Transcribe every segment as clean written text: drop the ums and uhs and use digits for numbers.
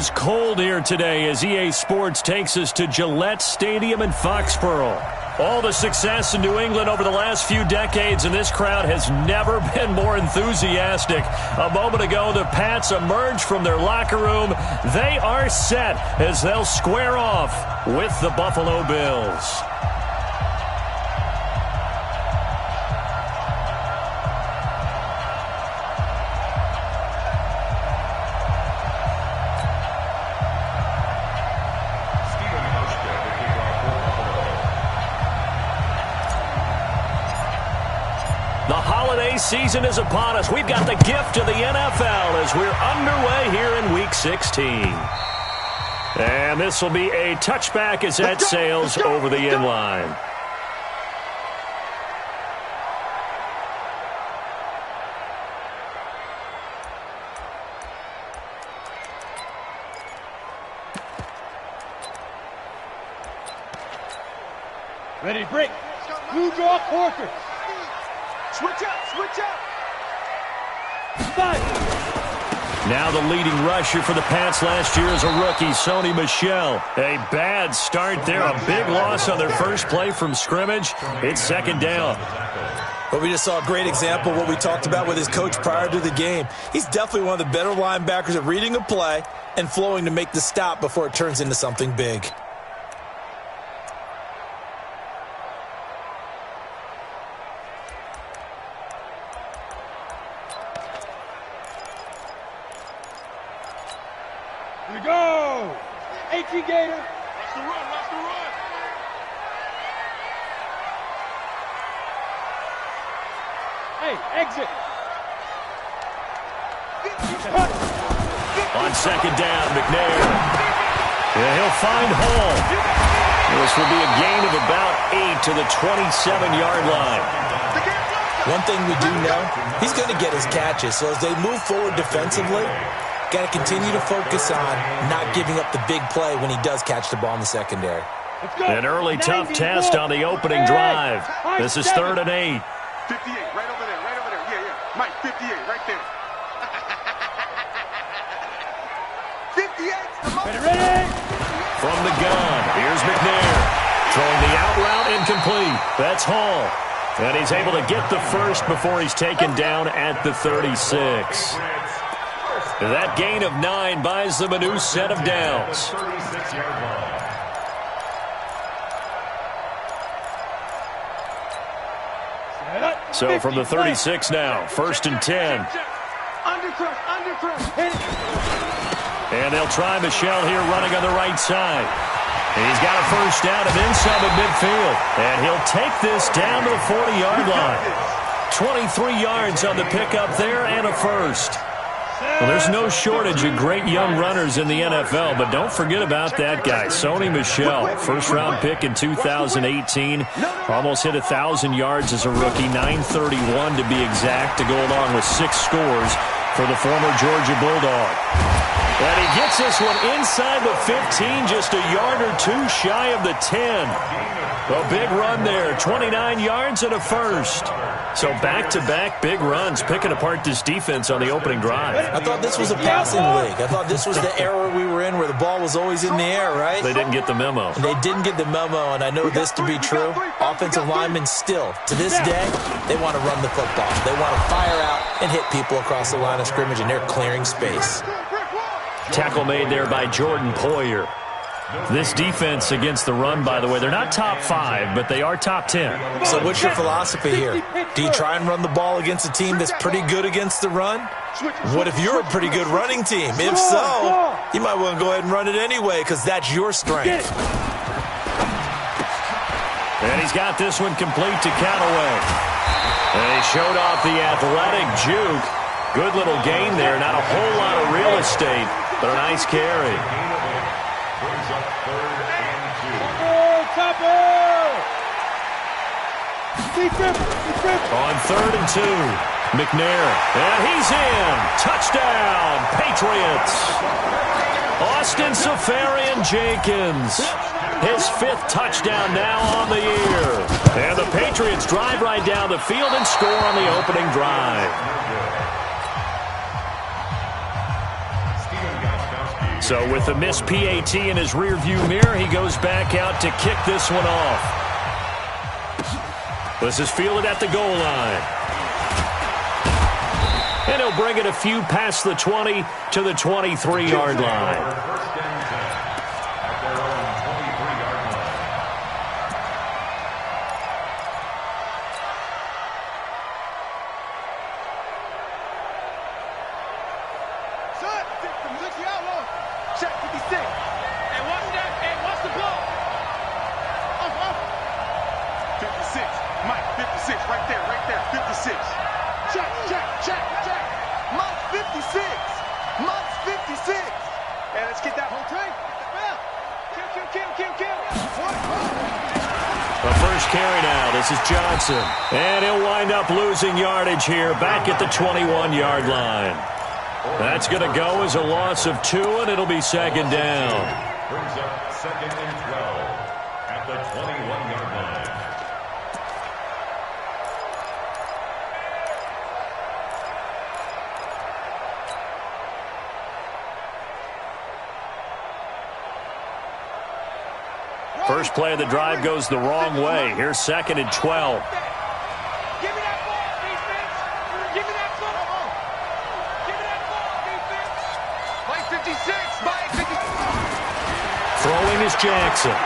is cold here today as EA Sports takes us to Gillette Stadium in Foxborough. All the success in New England over the last few decades, and this crowd has never been more enthusiastic. A moment ago, the Pats emerged from their locker room. They are set as they'll square off with the Buffalo Bills. The holiday season is upon us. We've got the gift of the NFL as we're underway here in Week 16. And this will be a touchback as that sails over the end line. Ready, break. Blue draw quarter. Switch up. Now the leading rusher for the Pats last year is a rookie, Sony Michel. A bad start there, a big loss on their first play from scrimmage. It's second down. But we just saw a great example of what we talked about with his coach prior to the game. He's definitely one of the better linebackers at reading a play and flowing to make the stop before it turns into something big. Here we go! 18 Gator. Watch the run. Hey, exit. On second down, McNair. Yeah, he'll find Hall. This will be a gain of about 8 to the 27-yard line. One thing we do know, he's going to get his catches. So as they move forward defensively, got to continue to focus on not giving up the big play when he does catch the ball in the secondary. An early tough test on the opening drive. This is 3rd and 8. 58, right over there. Yeah. Mike, 58, right there. 58. Ready. From the gun, here's McNair. Throwing the out route incomplete. That's Hall. And he's able to get the first before he's taken down at the 36. That gain of 9 buys them a new set of downs. So from the 36 now, 1st and 10. And they'll try Michel here running on the right side. He's got a first down and then some at midfield. And he'll take this down to the 40-yard line. 23 yards on the pickup there and a first. Well, there's no shortage of great young runners in the NFL, but don't forget about that guy, Sony Michel, first-round pick in 2018. Almost hit 1,000 yards as a rookie, 931 to be exact, to go along with 6 scores for the former Georgia Bulldog. And he gets this one inside the 15, just a yard or 2 shy of the 10. A big run there, 29 yards and a first. So back-to-back big runs, picking apart this defense on the opening drive. I thought this was a passing league. I thought this was the era we were in where the ball was always in the air, right? They didn't get the memo. They didn't get the memo, and I know this to be true. Offensive linemen still, to this day, they want to run the football. They want to fire out and hit people across the line of scrimmage, and they're clearing space. Tackle made there by Jordan Poyer. This defense against the run, by the way, they're not top 5, but they are top 10. So what's your philosophy here? Do you try and run the ball against a team that's pretty good against the run? What if you're a pretty good running team? If so, you might want to go ahead and run it anyway because that's your strength. And he's got this one complete to Callaway. And he showed off the athletic juke. Good little gain there. Not a whole lot of real estate, but a nice carry. On 3rd and 2, McNair, and he's in. Touchdown, Patriots. Austin Seferian-Jenkins, his 5th touchdown now on the year. And the Patriots drive right down the field and score on the opening drive. So with the missed PAT in his rearview mirror, he goes back out to kick this one off. This is fielded at the goal line. And he'll bring it a few past the 20 to the 23-yard line. Johnson, and he'll wind up losing yardage here back at the 21-yard line. That's going to go as a loss of 2, and it'll be second down. Brings up second and 12 at the 21-yard line. First play of the drive goes the wrong way. Here's second and 12. Give me that ball, defense. Give me that ball. Give me that ball, defense. By 56. By 56. Throwing is Jackson.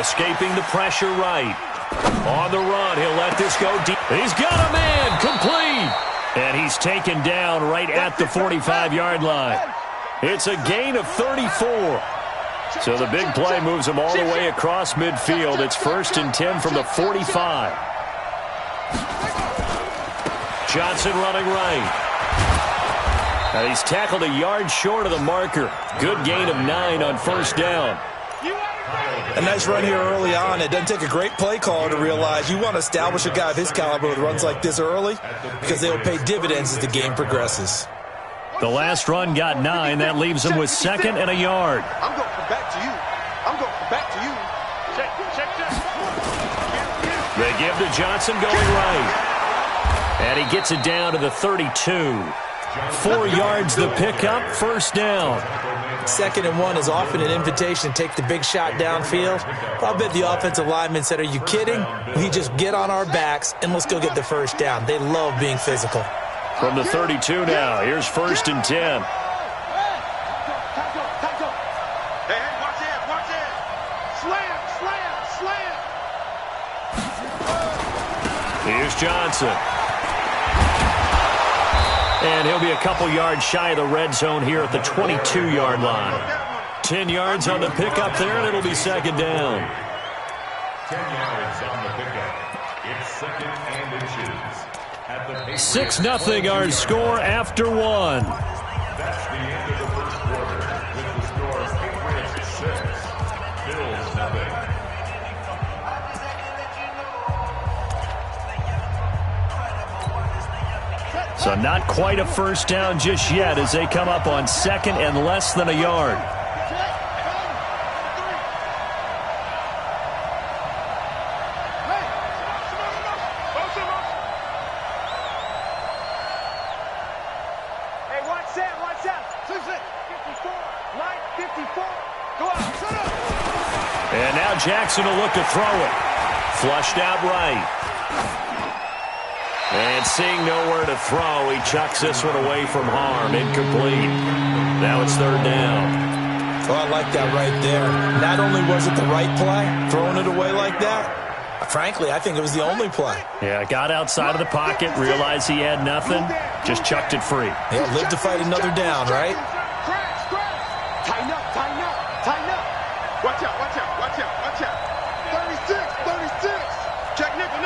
Escaping the pressure right. On the run, he'll let this go deep. He's got a man, complete. And he's taken down right at the 45-yard line. It's a gain of 34. So the big play moves him all the way across midfield. It's first and 10 from the 45. Johnson running right. And he's tackled a yard short of the marker. Good gain of 9 on first down. A nice run here early on. It doesn't take a great play caller to realize you want to establish a guy of his caliber with runs like this early because they will pay dividends as the game progresses. The last run got 9. That leaves him with second and a yard. I'm going back to you. I'm going back to you. Check. They give to Johnson going right. And he gets it down to the 32. 4 yards the pickup, first down. Second and 1 is often an invitation to take the big shot downfield. I'll bet the offensive lineman said, are you kidding? We just get on our backs and let's go get the first down. They love being physical. From the 32 now, here's first and 10. Hey, watch it. Slam. Here's Johnson. And he'll be a couple yards shy of the red zone here at the 22-yard line. 10 yards on the pickup there, and it'll be second down. 10 yards on the pickup. It's second and inches. 6-0 our score after 1. That's the end of the first quarter with the score Patriots 6, Bills 0. So not quite a first down just yet as they come up on second and less than a yard. And now Jackson will look to throw it. Flushed out right. And seeing nowhere to throw, he chucks this one away from harm. Incomplete. Now it's third down. Oh, I like that right there. Not only was it the right play, throwing it away like that, frankly, I think it was the only play. Yeah, got outside of the pocket, realized he had nothing, just chucked it free. Yeah, live to fight another down, right? Tighten up. Watch out. 36. Check nickel.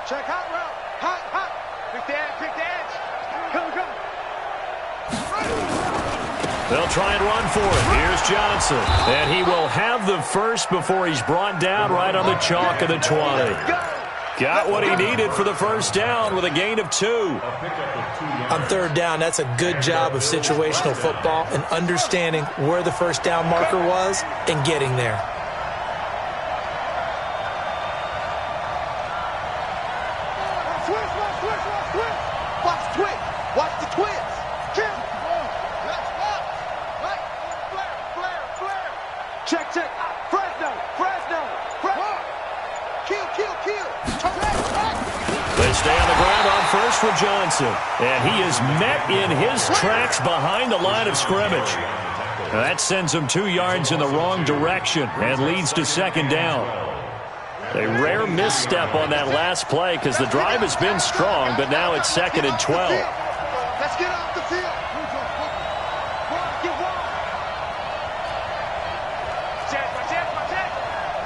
Check hot route. Hot. Pick the edge. Come. They'll try and run for it. Here's Johnson. And he will have the first before he's brought down right on the chalk of the 20. Got what he needed for the first down with a gain of 2. On third down, that's a good job of situational football and understanding where the first down marker was and getting there. Watch for Johnson. And he is met in his tracks behind the line of scrimmage. That sends him 2 yards in the wrong direction and leads to second down. A rare misstep on that last play because the drive has been strong, but now it's 2nd and 12. Let's get off the field.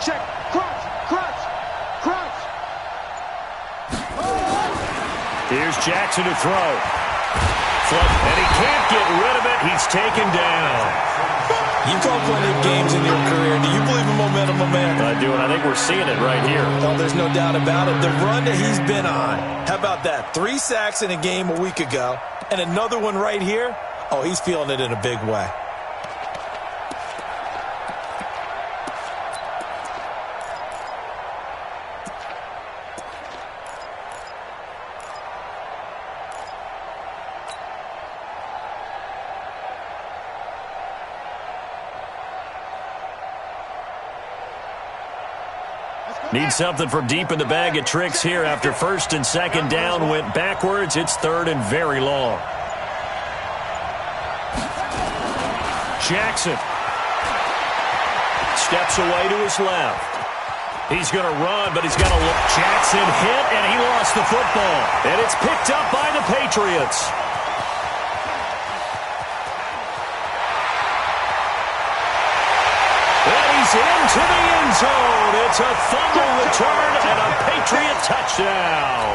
Check. Crunch. Here's Jackson to throw. And he can't get rid of it. He's taken down. You've called plenty of games in your career. Do you believe in momentum, my man? I do, and I think we're seeing it right here. No, there's no doubt about it. The run that he's been on. How about that? 3 sacks in a game a week ago, and another one right here. Oh, he's feeling it in a big way. Need something from deep in the bag of tricks here after 1st and 2nd down went backwards. It's 3rd and very long. Jackson steps away to his left. He's going to run, but he's got to look. Jackson hit, and he lost the football. And it's picked up by the Patriots. Into the end zone. It's a fumble return and a Patriot touchdown.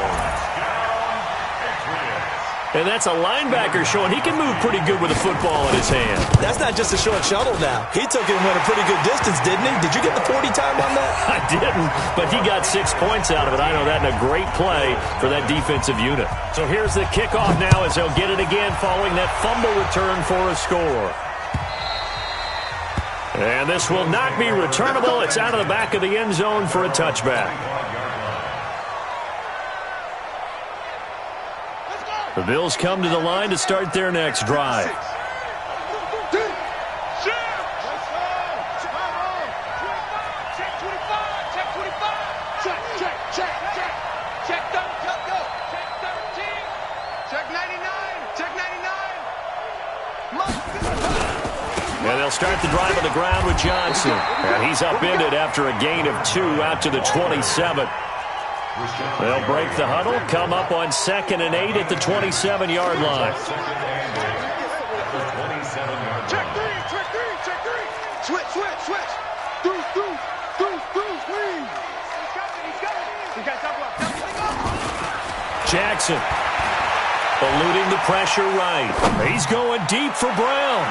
And that's a linebacker showing he can move pretty good with a football in his hand. That's not just a short shuttle now. He took it and went a pretty good distance, didn't he? Did you get the 40 time on that? I didn't, but he got 6 points out of it. I know that, and a great play for that defensive unit. So here's the kickoff now as they'll get it again following that fumble return for a score. And this will not be returnable. It's out of the back of the end zone for a touchback. The Bills come to the line to start their next drive. And they'll start the drive on the ground with Johnson. And he's upended after a gain of 2 out to the 27. They'll break the huddle, come up on 2nd and 8 at the 27-yard line. Check three. Switch. Deuce, please. He's coming. He's got Jackson eluding the pressure right. He's going deep for Brown.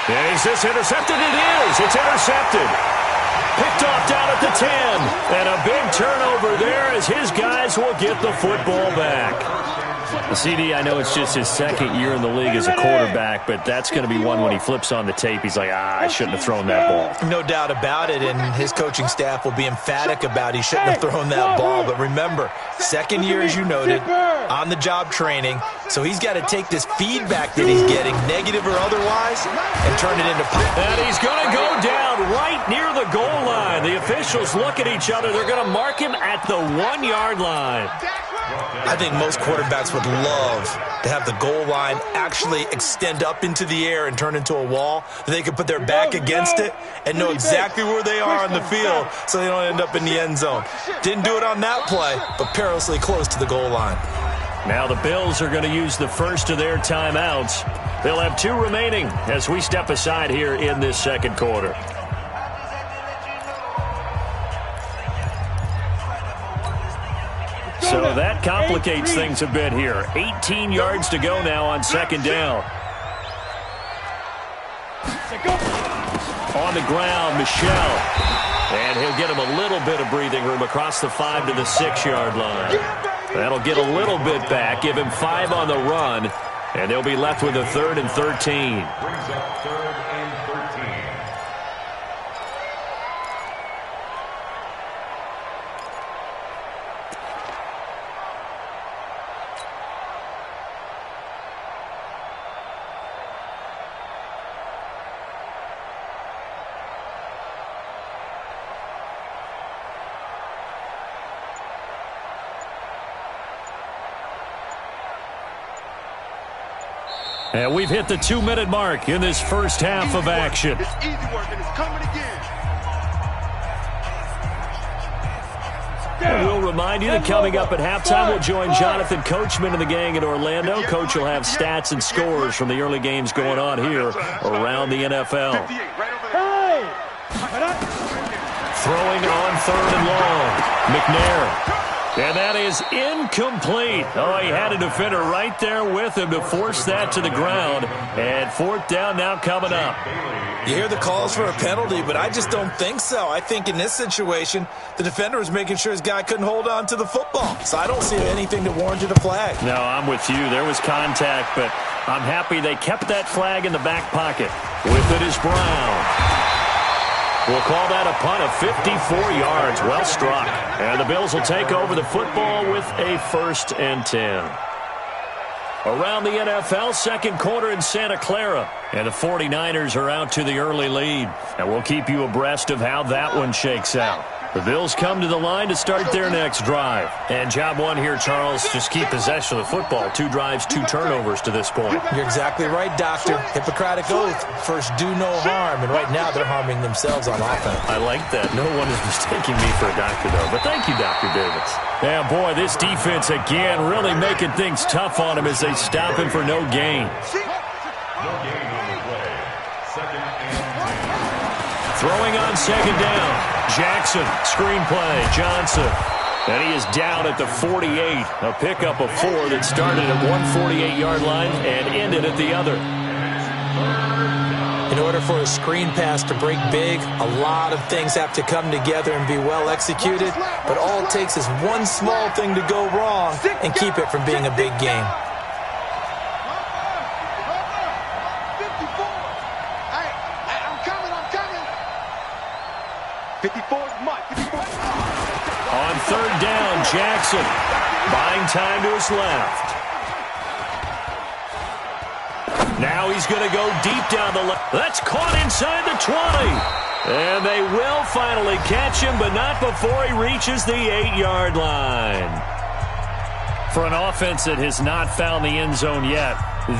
And is this intercepted? It is. It's intercepted. Picked off down at the 10. And a big turnover there as his guys will get the football back. CD, I know it's just his 2nd year in the league as a quarterback, but that's going to be one when he flips on the tape. He's like, I shouldn't have thrown that ball. No doubt about it, and his coaching staff will be emphatic about he shouldn't have thrown that ball. But remember, 2nd year, as you noted, on-the-job training, so he's got to take this feedback that he's getting, negative or otherwise, and turn it into power. And he's going to go down right near the goal line. The officials look at each other. They're going to mark him at the 1-yard line. I think most quarterbacks would love to have the goal line actually extend up into the air and turn into a wall. They can put their back against it and know exactly where they are on the field so they don't end up in the end zone. Didn't do it on that play, but perilously close to the goal line. Now the Bills are going to use the first of their timeouts. They'll have 2 remaining as we step aside here in this 2nd quarter. So that complicates things a bit here. 18 yards to go now on 2nd down. On the ground, Michel. And he'll get him a little bit of breathing room across the 5 to the 6-yard line. That'll get a little bit back, give him 5 on the run, and they'll be left with a 3rd and 13. Brings up 3rd and 13. And we've hit the 2-minute mark in this first half of action. It's easy work, and it's coming again. And we'll remind you that coming up at halftime, we'll join Jonathan Coachman and the gang in Orlando. Coach will have stats and scores from the early games going on here around the NFL. Throwing on 3rd and long. McNair. And that is incomplete. Oh, he had a defender right there with him to force that to the ground. And 4th down now coming up. You hear the calls for a penalty, but I just don't think so. I think in this situation, the defender was making sure his guy couldn't hold on to the football. So I don't see anything that warranted a flag. No, I'm with you. There was contact, but I'm happy they kept that flag in the back pocket. With it is Brown. We'll call that a punt of 54 yards. Well struck. And the Bills will take over the football with a 1st and 10. Around the NFL, second quarter in Santa Clara. And the 49ers are out to the early lead. And we'll keep you abreast of how that one shakes out. The Bills come to the line to start their next drive. And job one here, Charles, just keep possession of the football. 2 drives, 2 turnovers to this point. You're exactly right, Doctor. Hippocratic oath. First, do no harm. And right now, they're harming themselves on offense. I like that. No one is mistaking me for a doctor, though. But thank you, Dr. Davis. Yeah, boy, this defense, again, really making things tough on him as they stop him for no gain. No gain on the play. 2nd and 10. Throwing on 2nd down. Jackson, screen play, Johnson. And he is down at the 48. A pickup of 4 that started at 148-yard line and ended at the other. In order for a screen pass to break big, a lot of things have to come together and be well executed. But all it takes is one small thing to go wrong and keep it from being a big game. 54 is Mike. 54. On 3rd down, Jackson buying time to his left. Now he's going to go deep down the left. That's caught inside the 20. And they will finally catch him, but not before he reaches the 8-yard line. For an offense that has not found the end zone yet,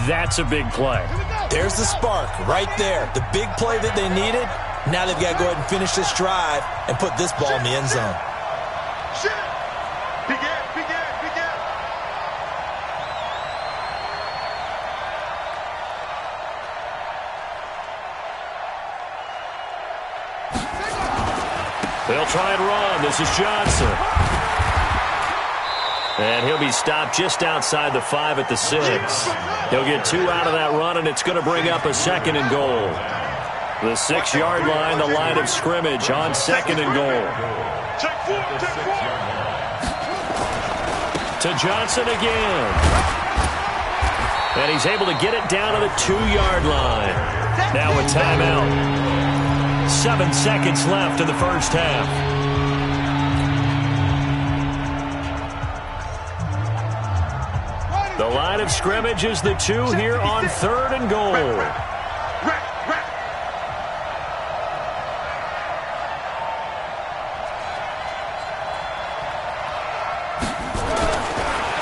that's a big play. There's the spark right there. The big play that they needed. Now they've got to go ahead and finish this drive and put this ball in the end zone. Begin. They'll try and run. This is Johnson. And he'll be stopped just outside the 5 at the 6. He'll get 2 out of that run, and it's going to bring up a 2nd and goal. The 6-yard line, the line of scrimmage on 2nd and goal. To Johnson again. And he's able to get it down to the 2-yard line. Now a timeout. 7 seconds left in the first half. The line of scrimmage is the 2 here on 3rd and goal.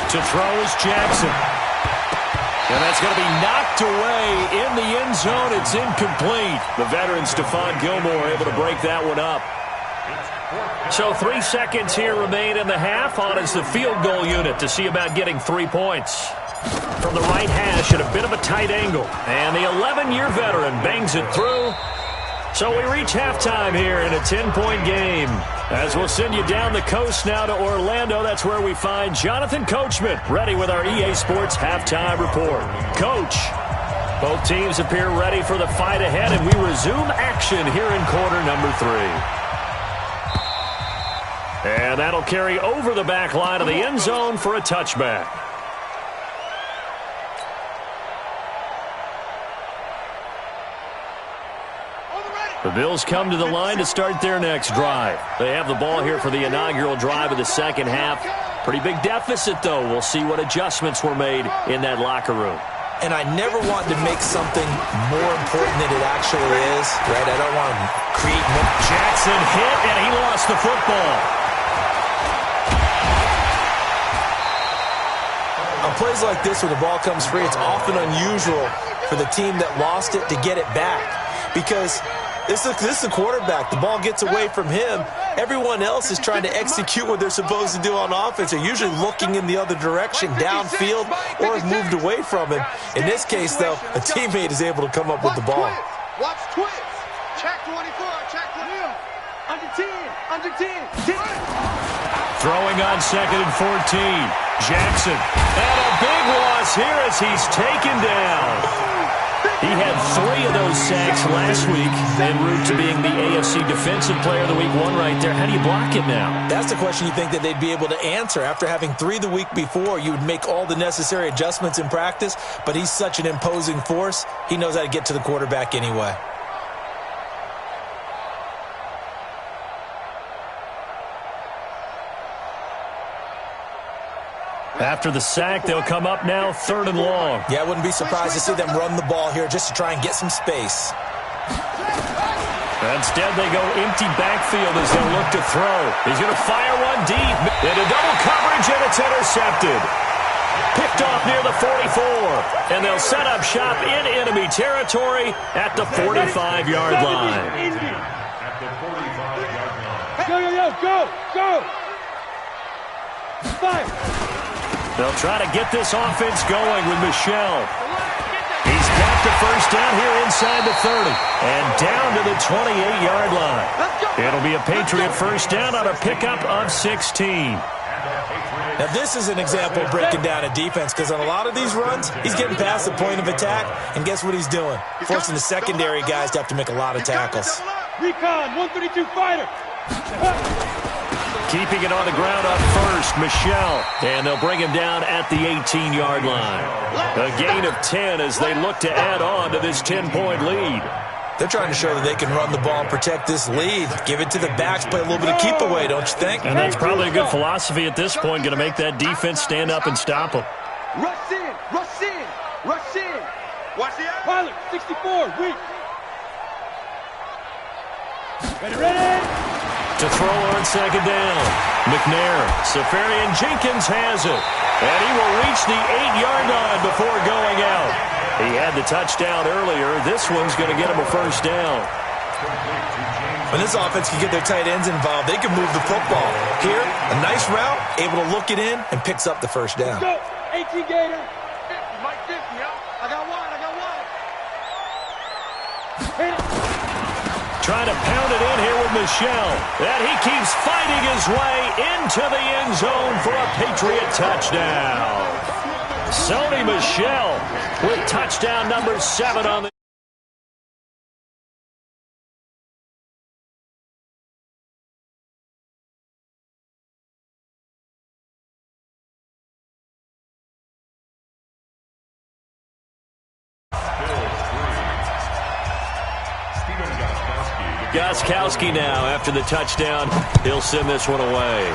To throw is Jackson. And that's going to be knocked away in the end zone. It's incomplete. The veteran Stephon Gilmore able to break that one up. So 3 seconds here remain in the half. On is the field goal unit to see about getting 3 points. From the right hash at a bit of a tight angle. And the 11-year veteran bangs it through. So we reach halftime here in a 10-point game. As we'll send you down the coast now to Orlando, that's where we find Jonathan Coachman, ready with our EA Sports Halftime Report. Coach, both teams appear ready for the fight ahead, and we resume action here in quarter number 3. And that'll carry over the back line of the end zone for a touchback. The Bills come to the line to start their next drive. They have the ball here for the inaugural drive of the second half. Pretty big deficit, though. We'll see what adjustments were made in that locker room. And I never want to make something more important than it actually is, right? I don't want to create more. Jackson hit, and he lost the football. I'm plays like this where the ball comes free, it's often unusual for the team that lost it to get it back because this is the quarterback. The ball gets away from him. Everyone else is trying to execute what they're supposed to do on offense. They're usually looking in the other direction, downfield, or have moved away from him. In this case, though, a teammate is able to come up with the ball. Watch twist. Check 24. Check 24. Under 10. Under 10. 10. Throwing on 2nd and 14. Jackson. And a big loss here as he's taken down. He had 3 of those sacks last week en route to being the AFC Defensive Player of the Week 1 right there. How do you block it now? That's the question you think that they'd be able to answer. After having 3 the week before, you would make all the necessary adjustments in practice, but he's such an imposing force, he knows how to get to the quarterback anyway. After the sack, they'll come up now 3rd and long. Yeah, I wouldn't be surprised to see them run the ball here just to try and get some space. Instead, they go empty backfield as they'll look to throw. He's going to fire one deep. Into double coverage, and it's intercepted. Picked off near the 44. And they'll set up shop in enemy territory at the 45-yard line. At the 45-yard line. Go. Fire. They'll try to get this offense going with Michelle. He's got the first down here inside the 30 and down to the 28-yard line. It'll be a Patriot first down on a pickup of 16. Now, this is an example of breaking down a defense because on a lot of these runs, he's getting past the point of attack, and guess what he's doing? Forcing the secondary guys to have to make a lot of tackles. Recon, 132 fighter. Keeping it on the ground up first, Michelle. And they'll bring him down at the 18-yard line. A gain of 10 as they look to add on to this 10-point lead. They're trying to show that they can run the ball and protect this lead. Give it to the backs, play a little bit of keep away, don't you think? And that's probably a good philosophy at this point, going to make that defense stand up and stop them. Rush in. Watch the out. Pilot, 64, weak. Ready. To throw on 2nd down. McNair. Safarian Jenkins has it. And he will reach the 8-yard line before going out. He had the touchdown earlier. This one's going to get him a first down. When this offense can get their tight ends involved, they can move the football. Here, a nice route, able to look it in, and picks up the first down. Go. 18 Gator. 50, Mike 50, yo. I got one. Hit it. Trying to pound it in here with Michelle. And he keeps fighting his way into the end zone for a Patriot touchdown. Sony Michel with touchdown number 7 on the... Gostkowski now after the touchdown. He'll send this one away.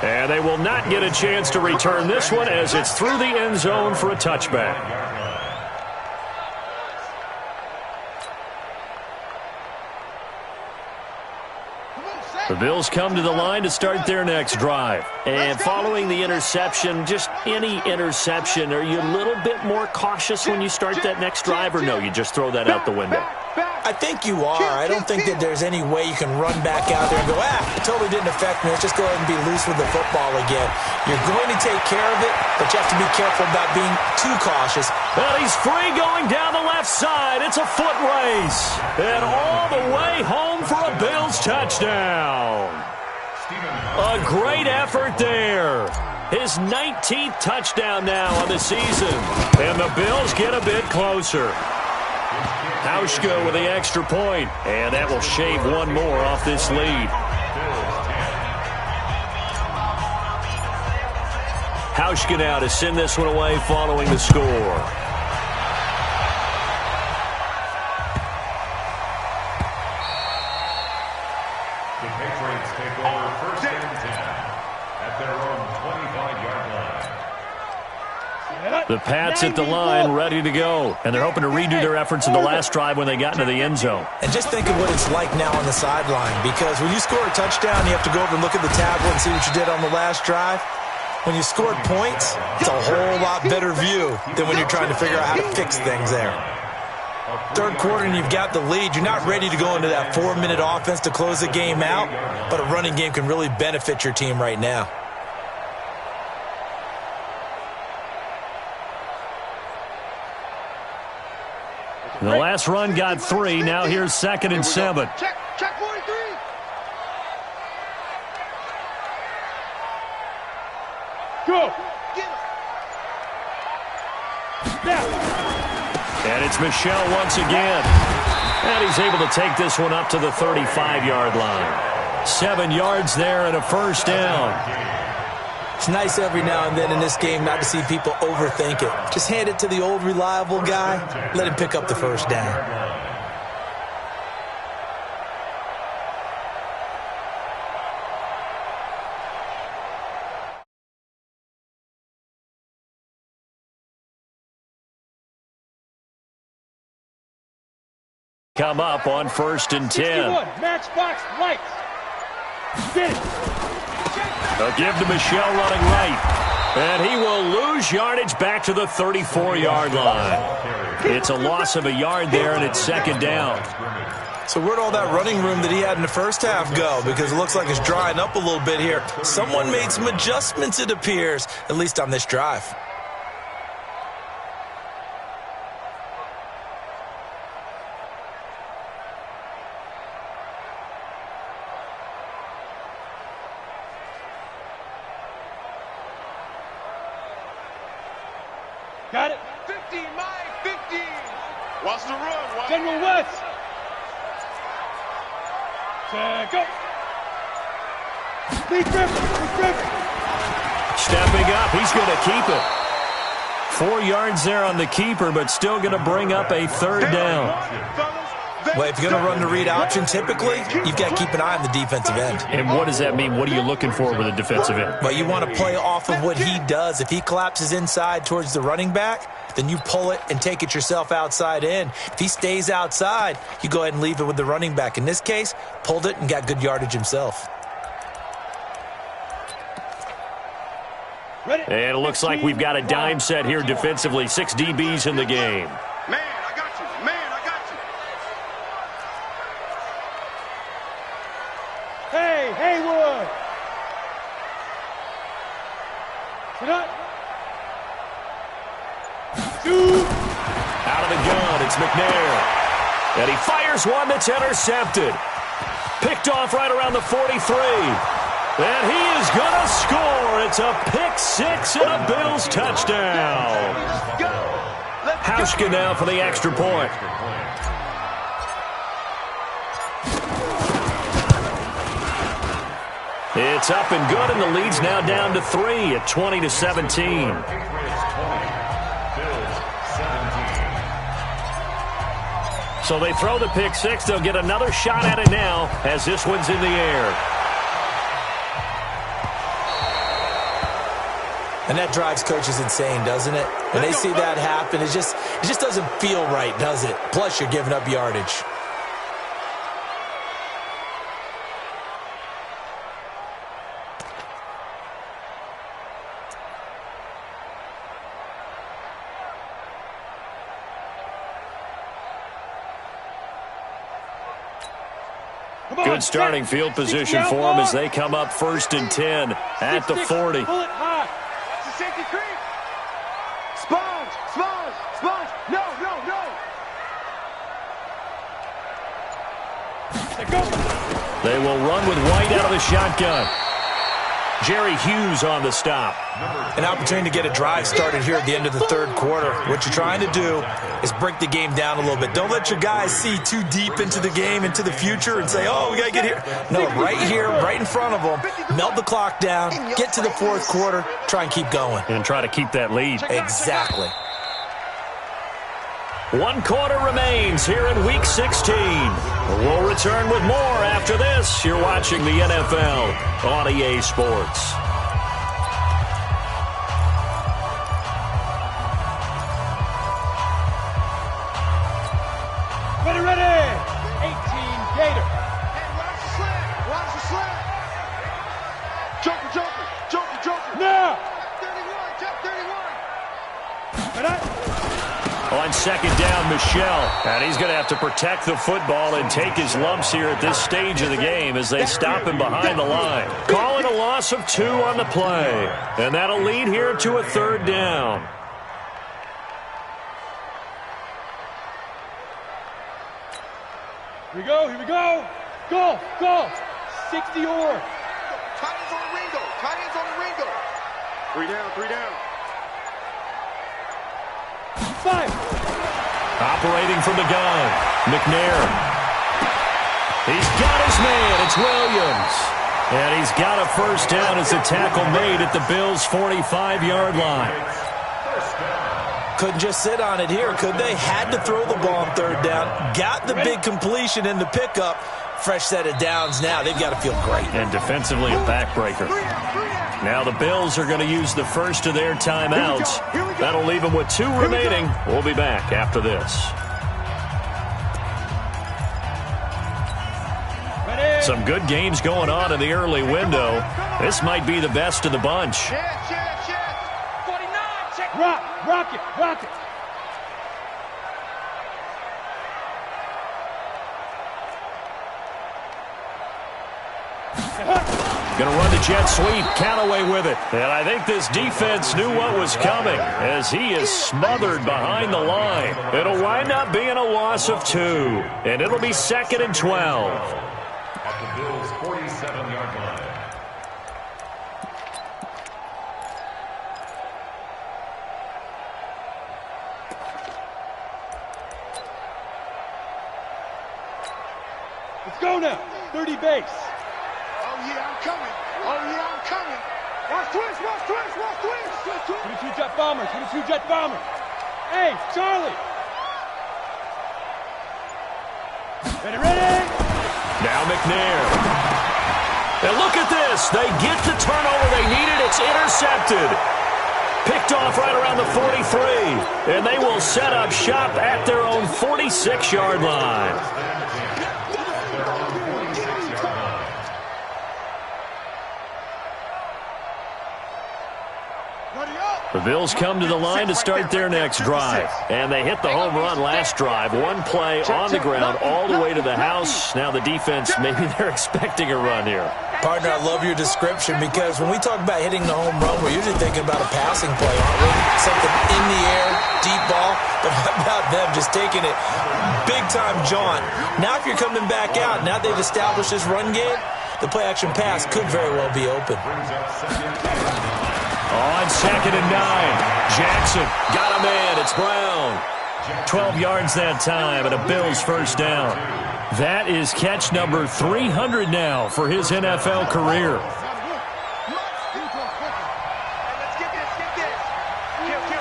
And they will not get a chance to return this one as it's through the end zone for a touchback. The Bills come to the line to start their next drive. And following the interception, just any interception, are you a little bit more cautious when you start that next drive, or no, you just throw that out the window? I think you are. I don't think that there's any way you can run back out there and go, it totally didn't affect me. Let's just go ahead and be loose with the football again. You're going to take care of it, but you have to be careful about being too cautious. Well, he's free going down the left side. It's a foot race. And all the way home for a Bills touchdown. A great effort there. His 19th touchdown now on the season. And the Bills get a bit closer. Hauschka with the extra point, and that will shave one more off this lead. Hauschka now to send this one away following the score. The Patriots take over 1st and 10 at their own 25-yard line. The Pats at the line, ready to go. And they're hoping to redo their efforts in the last drive when they got into the end zone. And just think of what it's like now on the sideline, because when you score a touchdown, you have to go over and look at the tablet and see what you did on the last drive. When you scored points, it's a whole lot better view than when you're trying to figure out how to fix things there. Third quarter and you've got the lead. You're not ready to go into that 4-minute offense to close the game out, but a running game can really benefit your team right now. The last run got 3. Now here's 2nd and 7. Check 43. Go. And it's Michel once again. And he's able to take this one up to the 35-yard line. 7 yards there and a first down. It's nice every now and then in this game not to see people overthink it. Just hand it to the old reliable guy. Let him pick up the first down. Come up on 1st and 10. Matchbox lights. Get it. They'll give to Michel running right. And he will lose yardage back to the 34-yard line. It's a loss of a yard there, and it's 2nd down. So where'd all that running room that he had in the first half go? Because it looks like it's drying up a little bit here. Someone made some adjustments, it appears, at least on this drive. Got it. 50, Mike, 50. Watch the run. Watch General West. Go. Big grip. Stepping up, he's going to keep it. 4 yards there on the keeper, but still going to bring up a 3rd down. Well, if you're going to run the read option, typically, you've got to keep an eye on the defensive end. And what does that mean? What are you looking for with a defensive end? Well, you want to play off of what he does. If he collapses inside towards the running back, then you pull it and take it yourself outside in. If he stays outside, you go ahead and leave it with the running back. In this case, pulled it and got good yardage himself. And it looks like we've got a dime set here defensively. 6 DBs in the game. Man, I got you. Man, I got you. Hey, Haywood. Sit up. Shoot. Out of the gun, it's McNair. And he fires one that's intercepted. Picked off right around the 43. And he is going to score. It's a pick 6 and a Bills touchdown. Hauschka now for the extra point. It's up and good, and the lead's now down to 3 at 20-17. So they throw the pick 6. They'll get another shot at it now as this one's in the air. And that drives coaches insane, doesn't it? When they see that happen, it just doesn't feel right, does it? Plus, you're giving up yardage. Good starting field position for them as they come up 1st and 10 at the 40. Pull it high. It's a safety creep. Sponge. No. They will run with White out of the shotgun. Jerry Hughes on the stop. An opportunity to get a drive started here at the end of the 3rd quarter. What you're trying to do is break the game down a little bit. Don't let your guys see too deep into the game, into the future, and say, oh, we got to get here. No, right here, right in front of them. Melt the clock down, get to the 4th quarter, try and keep going. And try to keep that lead. Exactly. 1 quarter remains here in Week 16. We'll return with more after this. You're watching the NFL on EA Sports. On second down, Michel. And he's going to have to protect the football and take his lumps here at this stage of the game as they stop him behind the line. Calling a loss of 2 on the play. And that'll lead here to a 3rd down. Here we go, here we go. Go, go. 60 or. Tight ends on the Ringo. Tight ends on the Ringo. 3 down, 3 down. 5. Operating from the gun, McNair. He's got his man. It's Williams. And he's got a first down as the tackle made at the Bills' 45-yard line. Couldn't just sit on it here, could they? Had to throw the ball on 3rd down. Got the big completion in the pickup. Fresh set of downs now. They've got to feel great. And defensively a backbreaker. Now the Bills are going to use the first of their timeouts. That'll leave them with 2 remaining. We'll be back after this. Some good games going on in the early window. This might be the best of the bunch. 49, check. Rock it, rock it. Going to run the jet sweep. Callaway with it. And I think this defense knew what was coming as he is smothered behind the line. It'll wind up being a loss of 2. And it'll be 2nd and 12. At the Bills' 47-yard line. Let's go now. 30 base. Oh, yeah, I'm coming. Oh, yeah, I'm coming. Watch twist, watch twist, watch twist. 22 jet bomber, 22 jet bomber. Hey, Charlie. Ready, ready. Now McNair. And look at this. They get the turnover they needed. It's intercepted. Picked off right around the 43. And they will set up shop at their own 46-yard line. The Bills come to the line to start their next drive. And they hit the home run last drive. 1 play on the ground all the way to the house. Now the defense, maybe they're expecting a run here. Partner, I love your description because when we talk about hitting the home run, we're usually thinking about a passing play, aren't we? Something in the air, deep ball. But how about them just taking it big-time jaunt? Now if you're coming back out, now they've established this run game, the play-action pass could very well be open. On 2nd and 9, Jackson got a man. It's Brown. 12 yards that time and a Bills first down. That is catch number 300 now for his NFL career. Let's get this, get this.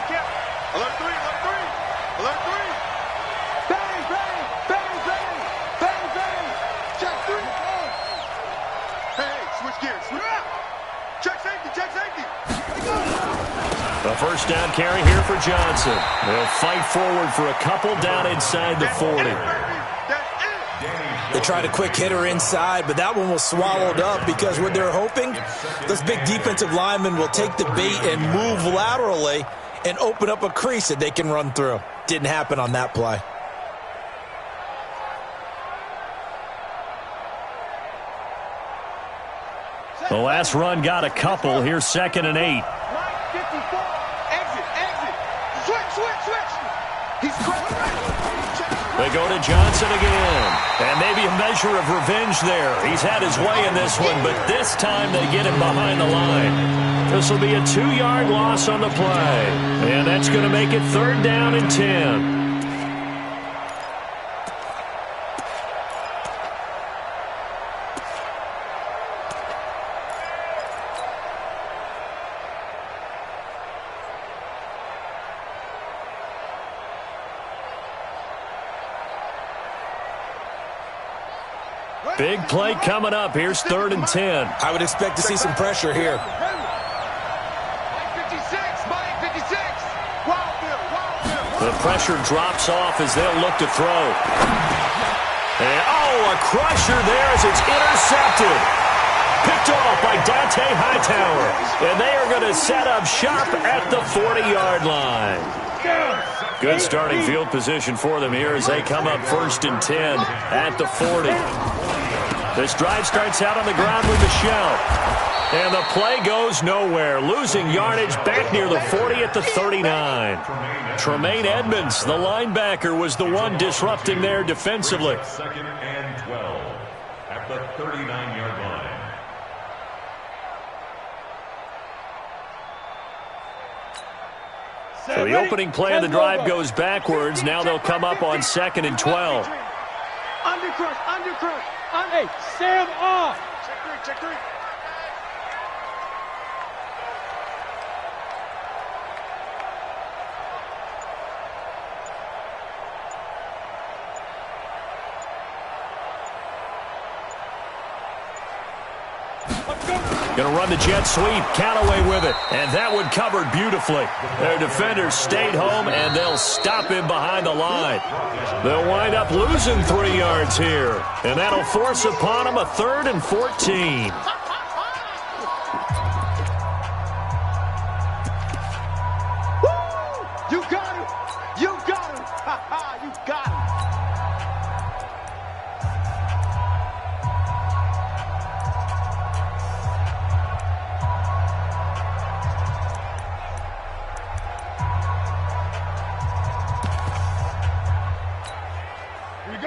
Kill. Alert 3, alert 3. Alert 3. Bang, bang, bang, bang. Bang, bang. Check 3. Hey, switch gears. Check safety, check safety. A first down carry here for Johnson. They'll fight forward for a couple down inside the 40. They tried a quick hitter inside, but that one was swallowed up because what they're hoping, this big defensive lineman will take the bait and move laterally and open up a crease that they can run through. Didn't happen on that play. The last run got a couple. Here's 2nd and 8. They go to Johnson again. And maybe a measure of revenge there. He's had his way in this one, but this time they get him behind the line. This will be a 2-yard loss on the play. And that's going to make it 3rd down and 10. Big play coming up. Here's 3rd and 10. I would expect to see some pressure here. The pressure drops off as they'll look to throw. And, a crusher there as it's intercepted. Picked off by Dante Hightower. And they are going to set up shop at the 40-yard line. Good starting field position for them here as they come up 1st and 10 at the 40. This drive starts out on the ground with Michel. And the play goes nowhere. Losing yardage back near the 40 at the 39. Tremaine Edmonds, the linebacker, was the one disrupting there defensively. 2nd and 12 at the 39-yard line. So the opening play of the drive goes backwards. Now they'll come up on 2nd and 12. Undercrush. Hey, Sam off. Check three. Going to run the jet sweep. Callaway with it. And that one covered beautifully. Their defenders stayed home, and they'll stop him behind the line. They'll wind up losing 3 yards here. And that'll force upon them a 3rd and 14. You got him. You got him. You got him.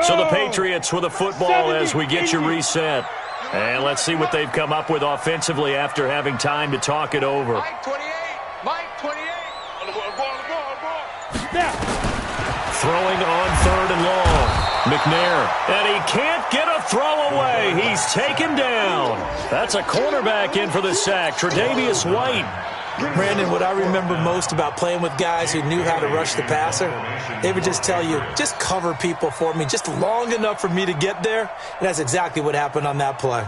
So the Patriots with a football as we get you reset. And let's see what they've come up with offensively after having time to talk it over. Mike 28. On the ball. Yeah. Throwing on 3rd and long. McNair. And he can't get a throw away. He's taken down. That's a cornerback in for the sack. Tre'Davious White. Brandon, what I remember most about playing with guys who knew how to rush the passer, they would just tell you, just cover people for me, just long enough for me to get there. And that's exactly what happened on that play.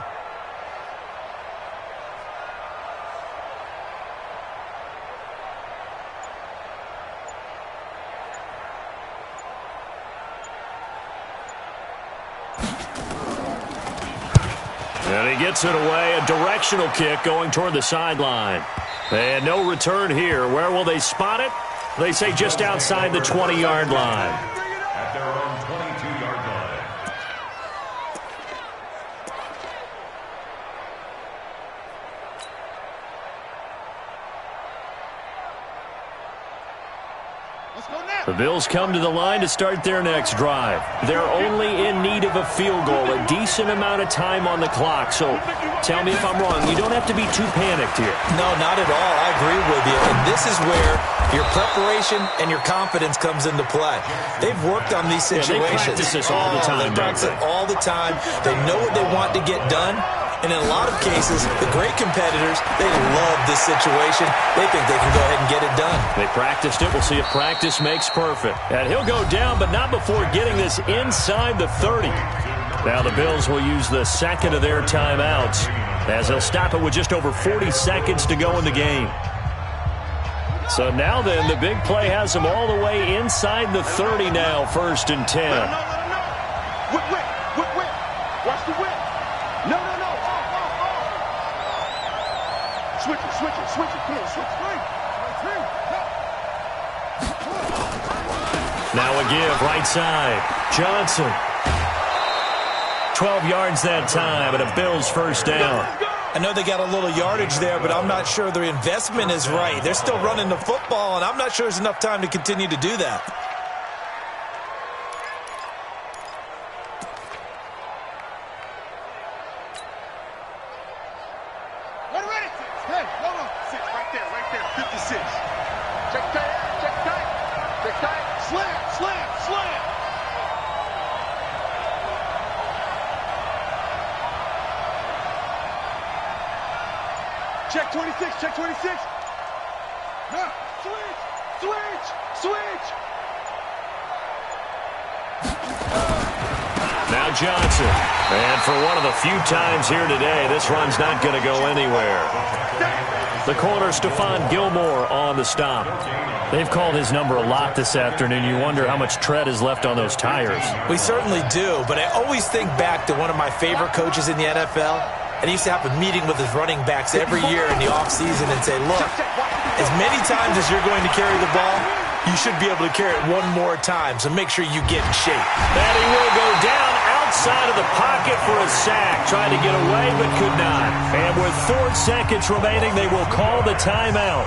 And he gets it away. A directional kick going toward the sideline. And no return here. Where will they spot it? They say just outside the 20-yard line. At their own 22-yard line. The Bills come to the line to start their next drive. They're only in need of a field goal, a decent amount of time on the clock. So tell me if I'm wrong. You don't have to be too panicked here. No, not at all. I agree with you. And this is where your preparation and your confidence comes into play. They've worked on these situations. Yeah, they practice this all the time. They practice it all the time. They know what they want to get done. And in a lot of cases, the great competitors, they love this situation. They think they can go ahead and get it done. They practiced it. We'll see if practice makes perfect. And he'll go down, but not before getting this inside the 30. Now the Bills will use the second of their timeouts as they'll stop it with just over 40 seconds to go in the game. So now then, the big play has them all the way inside the 30 now, 1st and 10. Whip. Watch the whip. No. Switch it. Come on, switch. Now a give, right side. Johnson. 12 yards that time, and a Bills 1st down. I know they got a little yardage there, but I'm not sure their investment is right. They're still running the football, and I'm not sure there's enough time to continue to do that. Hey, hold on. 6, right there. 56. Check tight. Slam. Check 26. No, switch. Now Johnson. And for one of the few times here today, this run's not going to go anywhere. The corner, Stephon Gilmore, on the stop. They've called his number a lot this afternoon. You wonder how much tread is left on those tires. We certainly do, but I always think back to one of my favorite coaches in the NFL. And he used to have a meeting with his running backs every year in the offseason and say, look, as many times as you're going to carry the ball, you should be able to carry it one more time, so make sure you get in shape. And he will go down outside of the pocket for a sack. Tried to get away, but could not. And with 4 seconds remaining, they will call the timeout.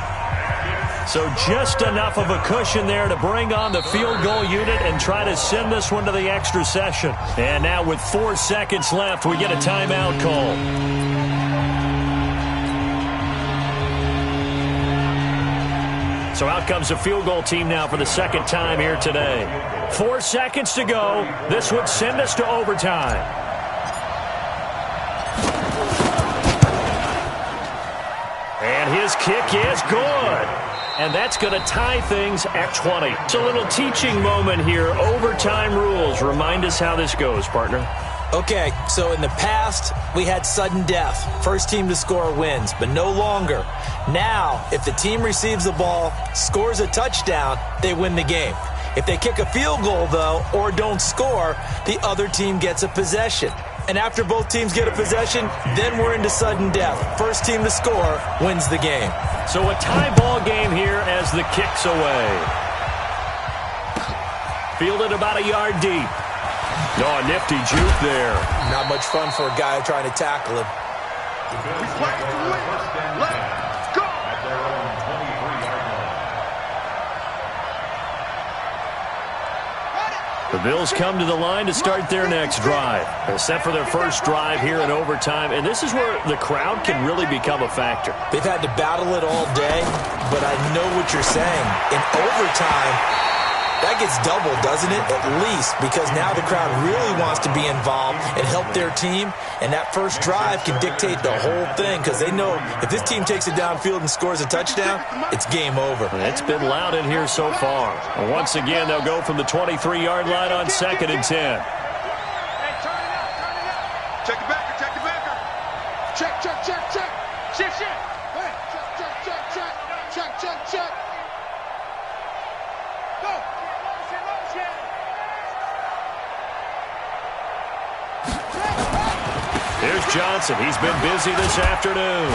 So just enough of a cushion there to bring on the field goal unit and try to send this one to the extra session. And now with 4 seconds left, we get a timeout call. So out comes the field goal team now for the second time here today. 4 seconds to go. This would send us to overtime. And his kick is good. And that's going to tie things at 20. It's a little teaching moment here. Overtime rules. Remind us how this goes, partner. Okay, so in the past, we had sudden death. First team to score wins, but no longer. Now, if the team receives the ball, scores a touchdown, they win the game. If they kick a field goal, though, or don't score, the other team gets a possession. And after both teams get a possession, then we're into sudden death. First team to score wins the game. So a tie ball game here as the kick's away. Fielded about a yard deep. Oh, nifty juke there. Not much fun for a guy trying to tackle him. We play to win. Let's go. At their own 23-yard line. The Bills come to the line to start their next drive. They're set for their first drive here in overtime, and this is where the crowd can really become a factor. They've had to battle it all day, but I know what you're saying. In overtime, that gets doubled, doesn't it? At least, because now the crowd really wants to be involved and help their team, and that first drive can dictate the whole thing because they know if this team takes it downfield and scores a touchdown, it's game over. It's been loud in here so far. And once again, they'll go from the 23-yard line on 2nd and 10. Hey, turn it up. Check the backer, check the backer. Check, check, check, check. Shift, shift. Hey, check, check, check, check. Check, check, check. Go. Here's Johnson. He's been busy this afternoon.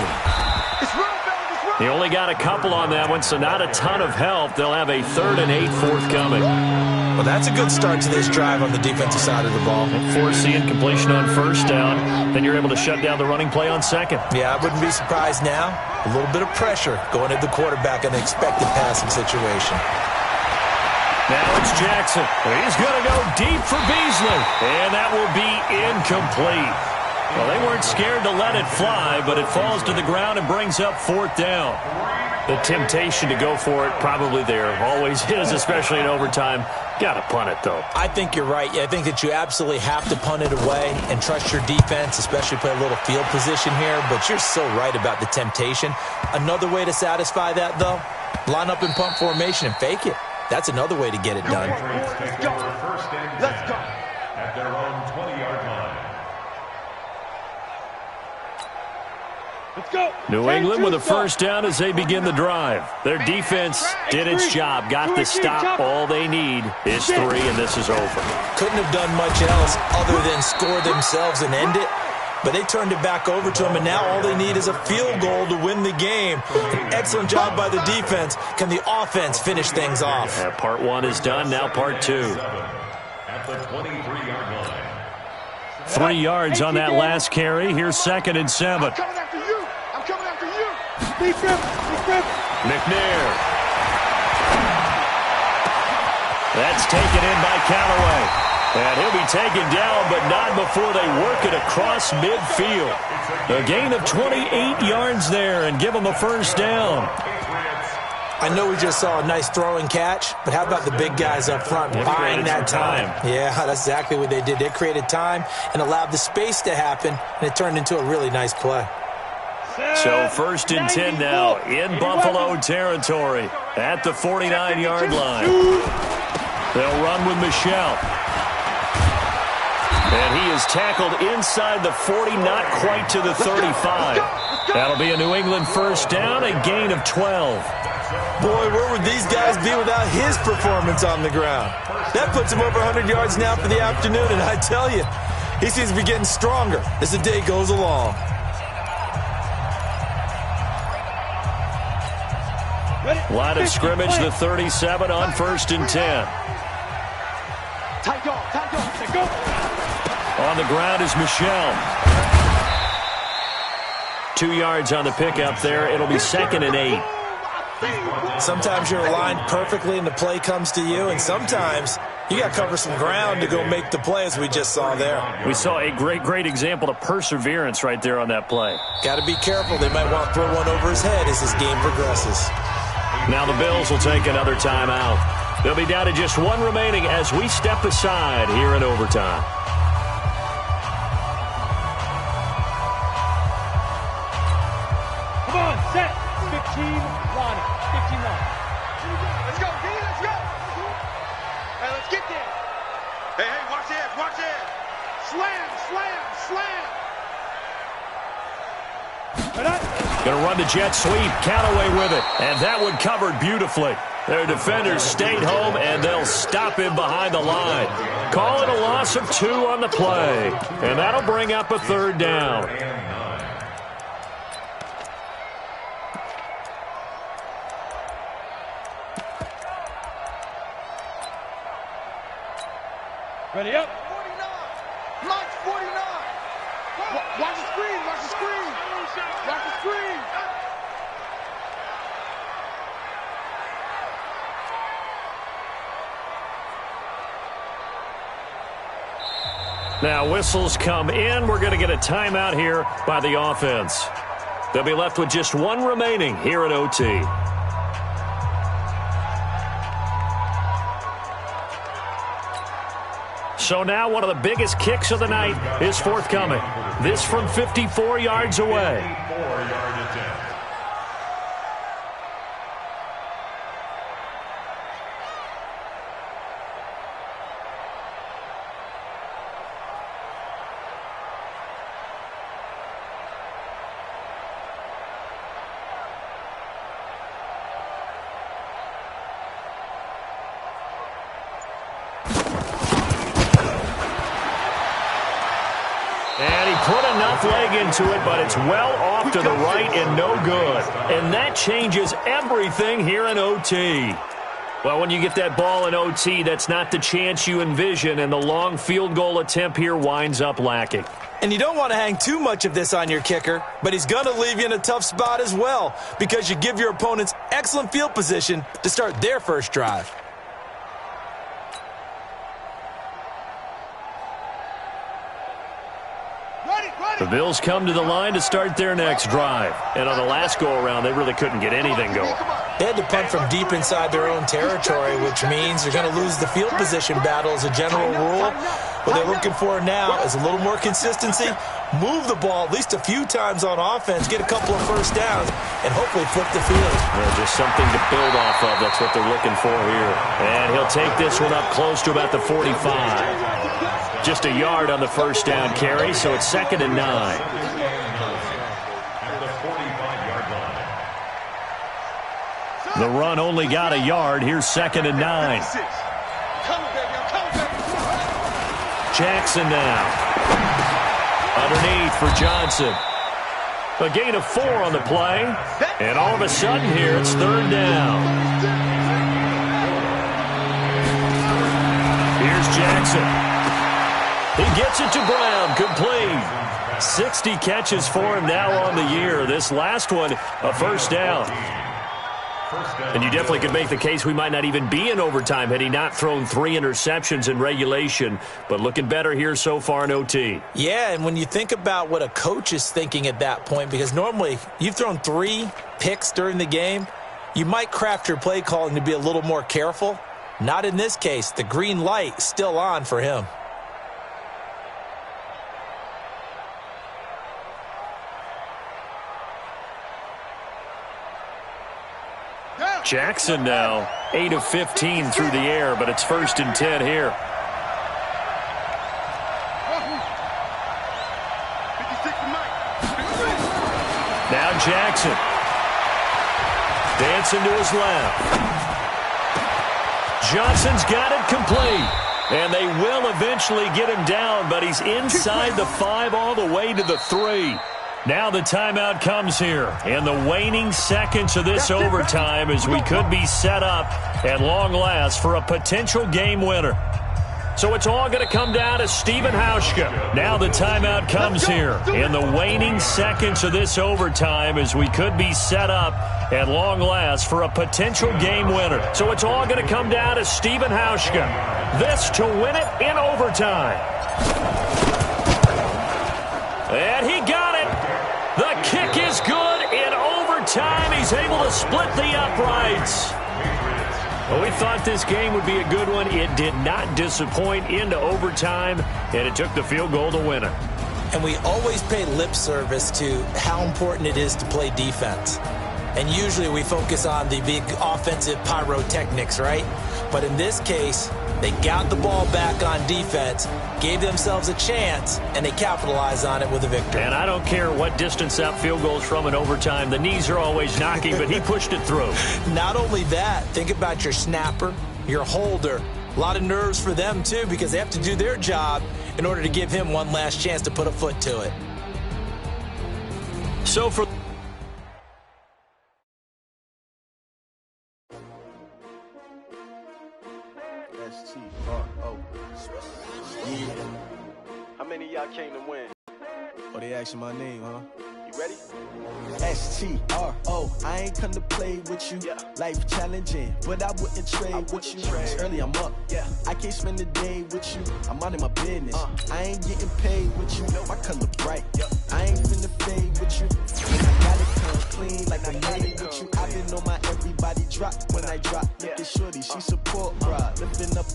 It's run, baby, it's run. He only got a couple on that one, so not a ton of help. They'll have a 3rd and 8 forthcoming. Well, that's a good start to this drive on the defensive side of the ball. Forcing completion on first down. Then you're able to shut down the running play on second. Yeah, I wouldn't be surprised now. A little bit of pressure going at the quarterback in an expected passing situation. Now it's Jackson. He's going to go deep for Beasley. And that will be incomplete. Well, they weren't scared to let it fly, but it falls to the ground and brings up 4th down. The temptation to go for it probably there. Always is, especially in overtime. Got to punt it, though. I think you're right. I think that you absolutely have to punt it away and trust your defense, especially play a little field position here. But you're so right about the temptation. Another way to satisfy that, though, line up in punt formation and fake it. That's another way to get it done. Let's go. Let's go. At their own 20-yard line. Let's go. New England with a first down as they begin the drive. Their defense did its job, got the stop. All they need is 3, and this is over. Couldn't have done much else other than score themselves and end it. But they turned it back over to them, and now all they need is a field goal to win the game. An excellent job by the defense. Can the offense finish things off? Yeah, part 1 is done, now part 2. At the 23-yard line. 3 yards on that last carry. Here's 2nd and 7. I'm coming after you. I'm coming after you. Deep grip. Deep grip. McNair. That's taken in by Callaway. And he'll be taken down, but not before they work it across midfield. A gain of 28 yards there and give them a first down. I know we just saw a nice throwing catch, but how about the big guys up front buying that time? Yeah, that's exactly what they did. They created time and allowed the space to happen, and it turned into a really nice play. So 1st and 10 now in Buffalo territory at the 49-yard line. They'll run with Michelle. And he is tackled inside the 40, not quite to the 35. That'll be a New England first down, a gain of 12. Boy, where would these guys be without his performance on the ground? That puts him over 100 yards now for the afternoon, and I tell you, he seems to be getting stronger as the day goes along. Ready? Line of scrimmage, the 37 on 1st and 10. Tight dog, go. On the ground is Michelle. 2 yards on the pickup there. It'll be 2nd and 8. Sometimes you're aligned perfectly and the play comes to you, and sometimes you got to cover some ground to go make the play, as we just saw there. We saw a great example of perseverance right there on that play. Got to be careful. They might want to throw one over his head as this game progresses. Now the Bills will take another timeout. They'll be down to just 1 remaining as we step aside here in overtime. Come on, set. 15, line. 15 line. Let's go, D, let's go. Hey, let's get there. Hey, watch this, watch this. Slam. Going to run the jet sweep. Callaway with it. And that one covered beautifully. Their defenders stayed home, and they'll stop him behind the line. Call it a loss of 2 on the play. And that'll bring up a 3rd down. Ready up. 49. Mike, 49. Watch the screen. Watch the screen. Now whistles come in. We're going to get a timeout here by the offense. They'll be left with just 1 remaining here at OT. So now one of the biggest kicks of the night is forthcoming. This from 54 yards away. 4-yard attempt. And he put enough leg into it, but it's well off to the right and no good. And that changes everything here in OT. Well, when you get that ball in OT, that's not the chance you envision, and the long field goal attempt here winds up lacking. And you don't want to hang too much of this on your kicker, but he's going to leave you in a tough spot as well, because you give your opponents excellent field position to start their first drive. The Bills come to the line to start their next drive. And on the last go-around, they really couldn't get anything going. They had to punt from deep inside their own territory, which means they're going to lose the field position battle as a general rule. What they're looking for now is a little more consistency, move the ball at least a few times on offense, get a couple of first downs, and hopefully flip the field. Well, just something to build off of. That's what they're looking for here. And he'll take this one up close to about the 45. Just a yard on the first down carry, so it's 2nd and 9. At the 45-yard line. The run only got a yard. Here's 2nd and 9. Jackson now. Underneath for Johnson. A gain of 4 on the play. And all of a sudden here, it's 3rd down. Here's Jackson. He gets it to Brown, complete. 60 catches for him now on the year. This last one, a first down. And you definitely could make the case we might not even be in overtime had he not thrown 3 interceptions in regulation. But looking better here so far in OT. Yeah, and when you think about what a coach is thinking at that point, because normally you've thrown 3 picks during the game, you might craft your play calling to be a little more careful. Not in this case. The green light is still on for him. Jackson now, 8 of 15 through the air, but it's 1st and 10 here. 56 to Mike. Now Jackson. Dancing to his left. Johnson's got it complete. And they will eventually get him down, but he's inside the 5 all the way to the 3. Now the timeout comes here in the waning seconds of this overtime as we could be set up at long last for a potential game winner. So it's all going to come down to Stephen Hauschka. Now the timeout comes here in the waning seconds of this overtime as we could be set up at long last for a potential game winner. So it's all going to come down to Stephen Hauschka. This to win it in overtime. And he got it. The kick is good in overtime. He's able to split the uprights. Well, we thought this game would be a good one. It did not disappoint into overtime, and it took the field goal to win it. And we always pay lip service to how important it is to play defense. And usually we focus on the big offensive pyrotechnics, right? But in this case, they got the ball back on defense, gave themselves a chance, and they capitalized on it with a victory. And I don't care what distance that field goal is from in overtime. The knees are always knocking, but he pushed it through. Not only that, think about your snapper, your holder. A lot of nerves for them, too, because they have to do their job in order to give him one last chance to put a foot to it. So for S-T-R-O. Yeah. How many of y'all came to win? Oh, they asking my name, huh? You ready? S-T-R-O. I ain't come to play with you. Yeah. Life challenging, but I wouldn't trade with you. It's early, I'm up. Yeah. I can't spend the day with you. I'm out of my business. I ain't getting paid with you. My color bright. Yep. I ain't finna fade with you. I gotta come clean like I made with you. I've been on my everybody drop when I drop. Look at shorty, she support pride. Lifting up.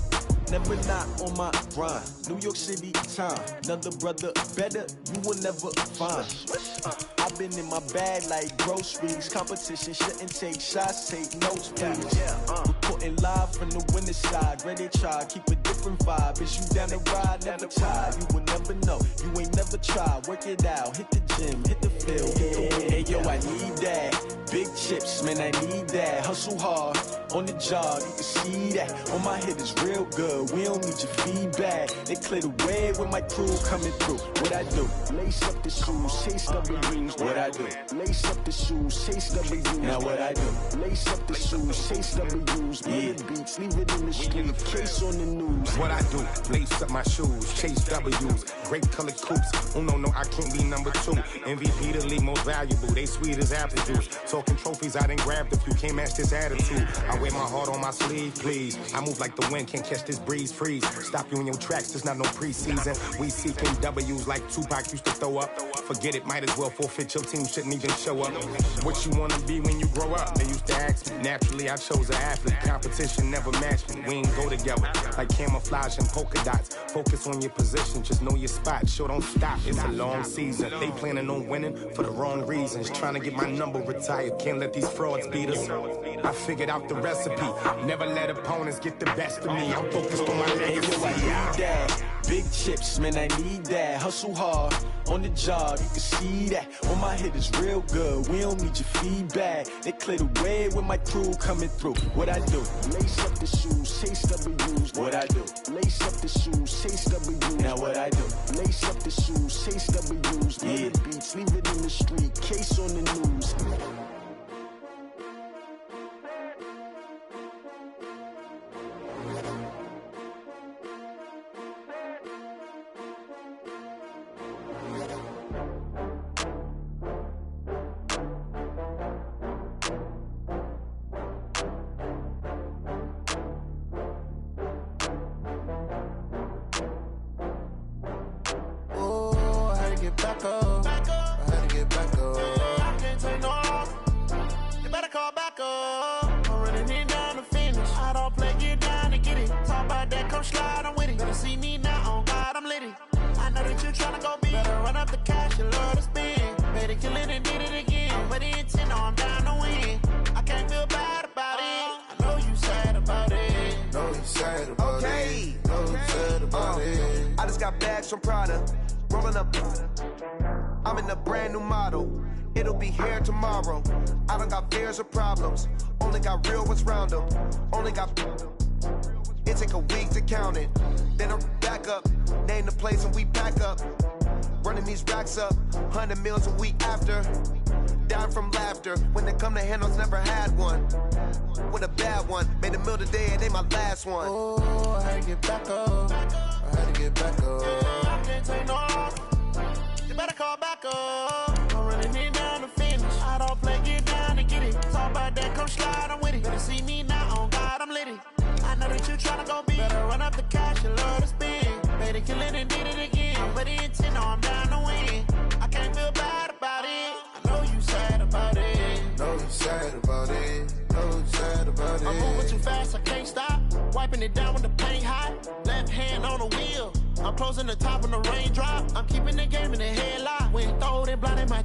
Never not on my grind. New York City time. Another brother better, you will never find. I've been in my bag like groceries. Competition shouldn't take shots, take notes, please. Reporting live from the winning side. Ready to try, keep a different vibe. Is you down the ride, never tired. You will never know, you ain't never tried. Work it out, hit the gym, hit the field. Hey yo, I need that. Big chips, man, I need that. Hustle hard, on the job, you can see that. On my head is real good. We don't need your feedback. They clear the way with my crew coming through. What I do? Lace up the shoes, chase W's. What I do? Lace up the shoes, chase W's. Now what I do? Lace up the shoes, chase W's. Yeah. Beats, leave it in the street, case on the news. What I do? Lace up my shoes, chase W's. Great colored coops. Oh no, I can't be number 2. MVP the league most valuable. They sweet as apple juice. Talking trophies, I didn't grab the few. Can't match this attitude. I wear my heart on my sleeve, please. I move like the wind, can't catch this breeze, freeze. Stop you in your tracks, there's not no preseason. We seeking W's like Tupac used to throw up. Forget it, might as well forfeit, your team shouldn't even show up. What you wanna be when you grow up? They used to ask me. Naturally, I chose an athlete. Competition never matched me. We ain't go together like camouflage and polka dots. Focus on your position, just know your spot. Sure, don't stop, it's a long season. They planning on winning for the wrong reasons. Trying to get my number retired, can't let these frauds beat us. I figured out the recipe. Never let opponents get the best of me. I'm focused on my legacy. I need that. Big chips, man, I need that. Hustle hard, on the job, you can see that. On my head is real good, we don't need your feedback. They clear the way with my crew coming through. What I do? Lace up the shoes, chase W's. What I do? Lace up the shoes, chase W's. Now what I do? Lace up the shoes, chase W's. Yeah. Beats, leave it in the street, case on the news. From Prada, rolling up. I'm in a brand new model. It'll be here tomorrow. I don't got fears or problems. Only got real ones round them. Only got. It take a week to count it. Then I'm back up. Name the place and we pack up. Running these racks up, 100 meals a week after. Down from laughter, when they come to handles, never had one. With a bad one, made a meal today, it ain't my last one. Oh, I had to get back up. I had to get back up. I can't take no loss. You better call back up. I'm running it down to finish. I don't play, get down to get it. Talk about that, come slide, I'm with it. Better see me now, on God, I'm litty. I know that you tryna go big. Better run up the cash, you love to spend. Better kill it and did it again. But the intent, no, I'm down to win. I can't feel bad about it. I know you sad about it. Know you sad about it. Know you sad about it. I'm moving too fast, I can't stop. Wiping it down with the paint hot. Left hand on the wheel. I'm closing the top when the raindrop. I'm keeping the game in the headlock. When throw it blind in my